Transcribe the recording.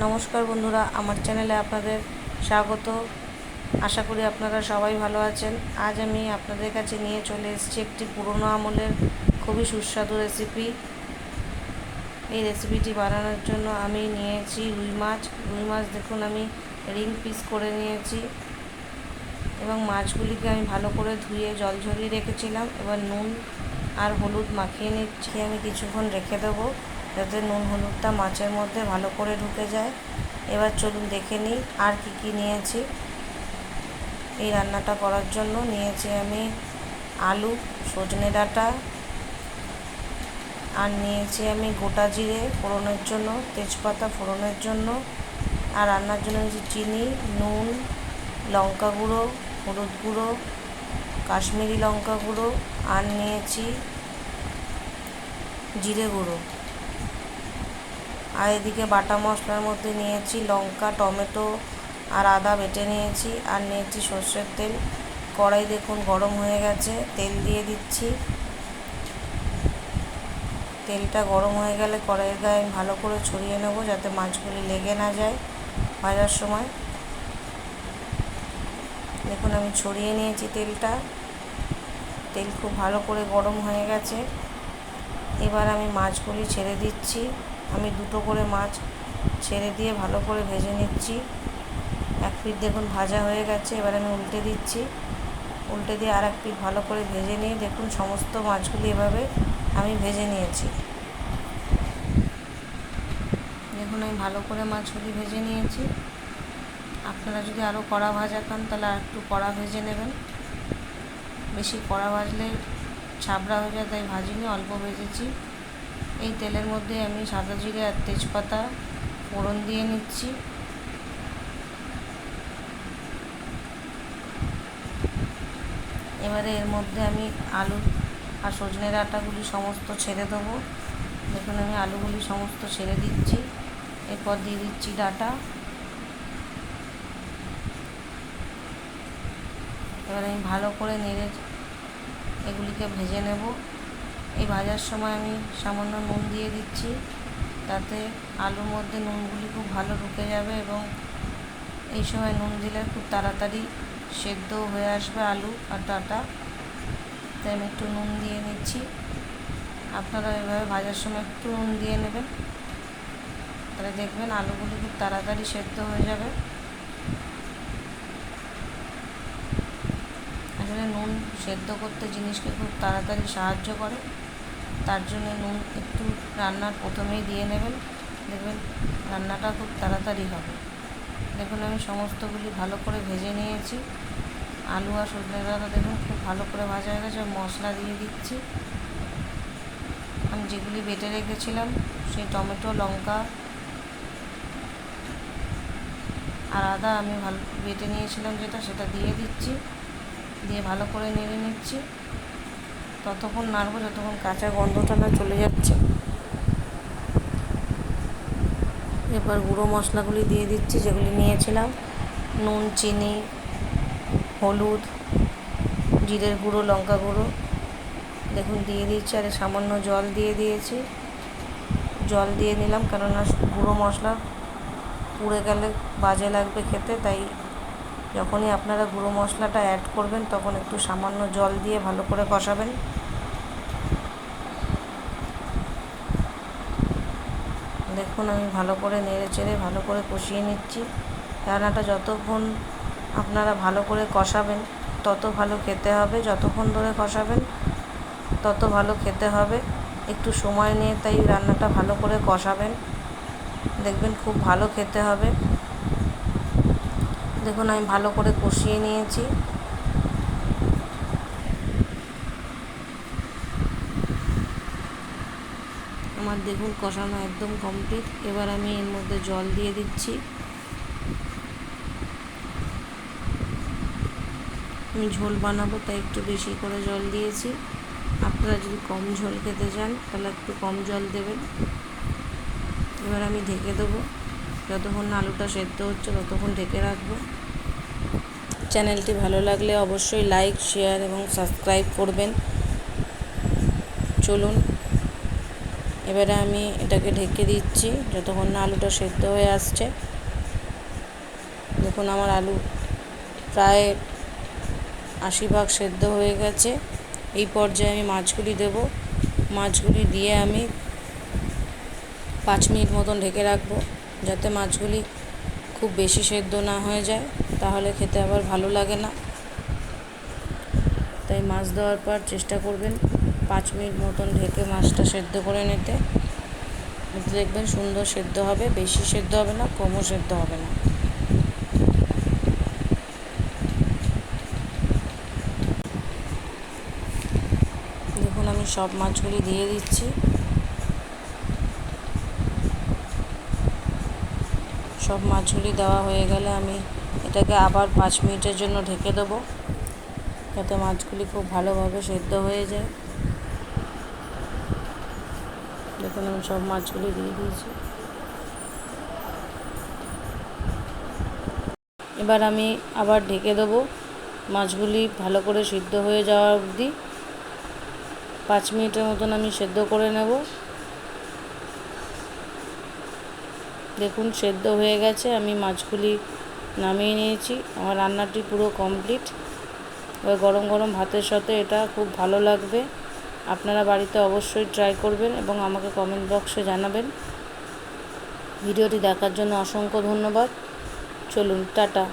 নমস্কার বন্ধুরা, আমার চ্যানেলে আপনাদের স্বাগত। আশা করি আপনারা সবাই ভালো আছেন। আজ আমি আপনাদের কাছে নিয়ে চলে এসেছি একটি পুরনো আমলের খুবই সুস্বাদু রেসিপি। এই রেসিপিটি বানানোর জন্য আমি নিয়েছি রুই মাছ দেখুন আমি রিং পিস করে নিয়েছি এবং মাছগুলিকে আমি ভালো করে ধুয়ে জল ঝরিয়ে রেখেছিলাম। এবার নুন আর হলুদ মাখিয়ে নিচ্ছি। আমি কিছুক্ষণ রেখে দেবো যাতে নুন হলুদটা মাছের মধ্যে ভালো করে ঢুকে যায়। এবার চলুন দেখে নিই আর কি নিয়েছি। এই রান্নাটা করার জন্য নিয়েছি আমি আলু, সজনে ডাঁটা, আর নিয়েছি আমি গোটা জিরে ফোড়নের জন্য, তেজপাতা ফোড়নের জন্য, আর রান্নার জন্য নিয়েছি চিনি, নুন, লঙ্কা গুঁড়ো, হলুদ গুঁড়ো, কাশ্মীরি লঙ্কা গুঁড়ো, আর নিয়েছি জিরে গুঁড়ো। আর এদিকে বাটা মশলার মধ্যে নিয়েছি লঙ্কা, টমেটো আর আদা বেটে নিয়েছি, আর নিয়েছি সর্ষের তেল। কড়াই দেখুন গরম হয়ে গেছে, তেল দিয়ে দিচ্ছি। তেলটা গরম হয়ে গেলে কড়াইয়ের গায়ে আমি ভালো করে ছড়িয়ে নেব যাতে মাছগুলি লেগে না যায় ভাজার সময়। দেখুন আমি ছড়িয়ে নিয়েছি তেলটা। তেল খুব ভালো করে গরম হয়ে গেছে। এবার আমি মাছগুলি ছেড়ে দিচ্ছি। আমি দুটো করে মাছ ছেড়ে দিয়ে ভালো করে ভেজে নিচ্ছি। এক পিঠ দেখুন ভাজা হয়ে গেছে। এবার আমি উল্টে দিচ্ছি। উল্টে দিয়ে আর এক পিঠ ভালো করে ভেজে নিয়ে দেখুন সমস্ত মাছগুলি এভাবে আমি ভেজে নিয়েছি। দেখুন আমি ভালো করে মাছগুলি ভেজে নিয়েছি। আপনারা যদি আরও কড়া ভাজা খান তাহলে আর একটু কড়া ভেজে নেবেন। বেশি কড়া ভাজলে ছাবড়া হয়ে যায়, তাই ভাজিনি, অল্প ভেজেছি। এই তেলের মধ্যে আমি সাদা জিরে আর তেজপাতা ফোড়ন দিয়ে নিচ্ছি। এবারে এর মধ্যে আমি আলু আর সজনে ডাঁটাগুলি সমস্ত ছেড়ে দেবো। দেখুন আমি আলুগুলি সমস্ত ছেড়ে দিচ্ছি। এরপর দিয়ে দিচ্ছি ডাঁটা। এবার আমি ভালো করে নেড়ে এগুলিকে ভেজে নেব। এই ভাজার সময় আমি সামান্য নুন দিয়ে দিচ্ছি, তাতে আলুর মধ্যে নুনগুলি খুব ভালো ঢুকে যাবে এবং এই সময় নুন দিলে খুব তাড়াতাড়ি সেদ্ধও হয়ে আসবে আলু আর ডাঁটা। তাই আমি একটু নুন দিয়ে নিচ্ছি। আপনারা এভাবে ভাজার সময় একটু নুন দিয়ে নেবেন, তাহলে দেখবেন আলুগুলি খুব তাড়াতাড়ি সেদ্ধ হয়ে যাবে। আসলে নুন সেদ্ধ করতে জিনিসকে খুব তাড়াতাড়ি সাহায্য করে, তার জন্য নুন একটু রান্নার প্রথমেই দিয়ে নেবেন, দেখবেন রান্নাটা খুব তাড়াতাড়ি হবে। দেখুন আমি সমস্তগুলি ভালো করে ভেজে নিয়েছি। আলু আর সজনে ডাঁটা দেখুন খুব ভালো করে ভাজা হয়ে গেছে। মশলা দিয়ে দিচ্ছি। আমি যেগুলি বেটে রেখেছিলাম সেই টমেটো, লঙ্কা আর আদা আমি ভালো বেটে নিয়েছিলাম সেটা দিয়ে দিচ্ছি। দিয়ে ভালো করে নেড়ে নিচ্ছি। ততক্ষণ নাড়বো যতক্ষণ কাঁচা গন্ধটা না চলে যাচ্ছে। এবার গুঁড়ো মশলাগুলি দিয়ে দিচ্ছি যেগুলি নিয়েছিলাম, নুন, চিনি, হলুদ, জিরের গুঁড়ো, লঙ্কা গুঁড়ো। দেখুন দিয়ে দিচ্ছি, আর সামান্য জল দিয়ে দিয়েছি। জল দিয়ে নিলাম কেননা গুঁড়ো মশলা পুড়ে গেলে বাজে লাগবে খেতে, তাই যখনই আপনারা গুঁড়ো মশলাটা অ্যাড করবেন তখন একটু সামান্য জল দিয়ে ভালো করে কষাবেন। দেখুন আমি ভালো করে নেড়ে চেড়ে ভালো করে কষিয়ে নিচ্ছি। রান্নাটা যতক্ষণ আপনারা ভালো করে কষাবেন তত ভালো খেতে হবে। যতক্ষণ ধরে কষাবেন তত ভালো খেতে হবে। একটু সময় নিয়ে তাই রান্নাটা ভালো করে কষাবেন, দেখবেন খুব ভালো খেতে হবে। দেখুন আমি ভালো করে কষিয়ে নিয়েছি। আমার দেখুন কষানো একদম কমপ্লিট। এবার আমি এর মধ্যে জল দিয়ে দিচ্ছি। আমি ঝোল বানাবো তাই একটু বেশি করে জল দিয়েছি। আপনারা যদি কম ঝোল খেতে চান তাহলে একটু কম জল দেবেন। এবার আমি ঢেকে দেবো। যতক্ষণ না আলুটা সেদ্ধ হচ্ছে ততক্ষণ ঢেকে রাখবো। চ্যানেলটি ভালো লাগলে অবশ্যই লাইক, শেয়ার এবং সাবস্ক্রাইব করবেন। চলুন এবারে আমি এটাকে ঢেকে দিচ্ছি যতক্ষণ না আলুটা সেদ্ধ হয়ে আসছে। দেখুন আমার আলু প্রায় 80% সেদ্ধ হয়ে গেছে। এই পর্যায়ে আমি মাছগুলি দেব। মাছগুলি দিয়ে আমি 5 মিনিট মতন ঢেকে রাখবো, যাতে মাছগুলি খুব বেশি সেদ্ধ না হয়ে যায়, তাহলে খেতে আবার ভালো লাগে না। তাই মাছ দেওয়ার পর চেষ্টা করবেন 5 মিনিট মতন ঢেকে মাছটা সেদ্ধ করে নিতে। দেখবেন সুন্দর সেদ্ধ হবে, বেশি সেদ্ধ হবে না, কমও সেদ্ধ হবে না। দেখুন আমি সব মাছগুলি দিয়ে দিচ্ছি। সব মাছগুলি দেওয়া হয়ে গেলে আমি এটাকে আবার 5 মিনিটের জন্য ঢেকে দেবো, যাতে মাছগুলি খুব ভালোভাবে সেদ্ধ হয়ে যায়। দেখুন আমি সব মাছগুলি দিয়ে দিয়েছি। এবার আমি আবার ঢেকে দেবো, মাছগুলি ভালো করে সিদ্ধ হয়ে যাওয়া অবধি 5 মিনিটের মতন আমি সেদ্ধ করে নেব। দেখুন সেদ্ধ হয়ে গেছে, আমি মাছগুলি নামিয়ে নিয়েছি। আমার রান্নাটি পুরো কমপ্লিট। এবার গরম গরম ভাতের সাথে এটা খুব ভালো লাগবে। আপনারা বাড়িতে অবশ্যই ট্রাই করবেন এবং আমাকে কমেন্ট বক্সে জানাবেন। ভিডিওটি দেখার জন্য অসংখ্য ধন্যবাদ। চলুন টাটা।